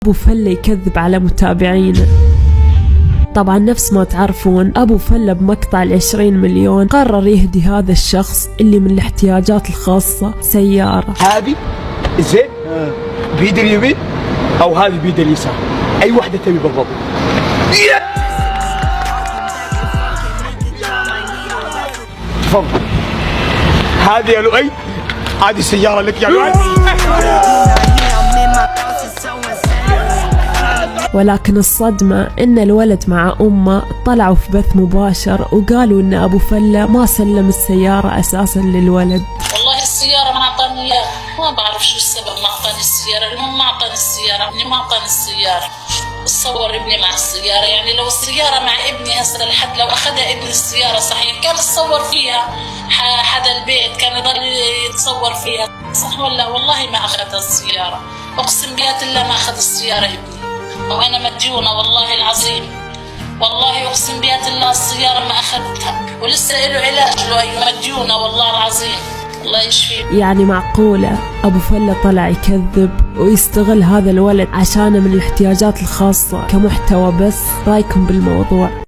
أبو فلة يكذب على متابعينه. طبعا نفس ما تعرفون أبو فلة بمقطع 20 مليون قرر يهدي هذا الشخص اللي من الاحتياجات الخاصة سيارة. هذه زين بيد اليمين أو هذه بيد اليسار، أي واحدة تبي بالضبط؟ تفضل هذه يا لؤي، هذه السيارة لك يا لؤي. ولكن الصدمة إن الولد مع أمه طلعوا في بث مباشر وقالوا إن أبو فلة ما سلم السيارة أساسا للولد. والله السيارة ما أعطاني إياها، ما بعرف شو السبب ما أعطاني السيارة. المهم ما أعطاني السيارة، ابني ما أعطاني السيارة. تصور ابني مع السيارة، يعني لو السيارة مع ابني هسه لحد لو أخذها ابني السيارة صحيح كان يتصور فيها حدا البيت، كان يضل يتصور فيها صح ولا؟ والله ما أخذها السيارة، أقسم بيات الله ما أخذ السيارة ابني، وأنا مديونة والله العظيم، والله أقسم بيات الله السيارة ما أخذتها، ولسه له علاج له، مديونة والله العظيم، الله يشفيه. يعني معقولة أبو فلة طلع يكذب ويستغل هذا الولد عشانه من الاحتياجات الخاصة كمحتوى بس؟ رايكم بالموضوع؟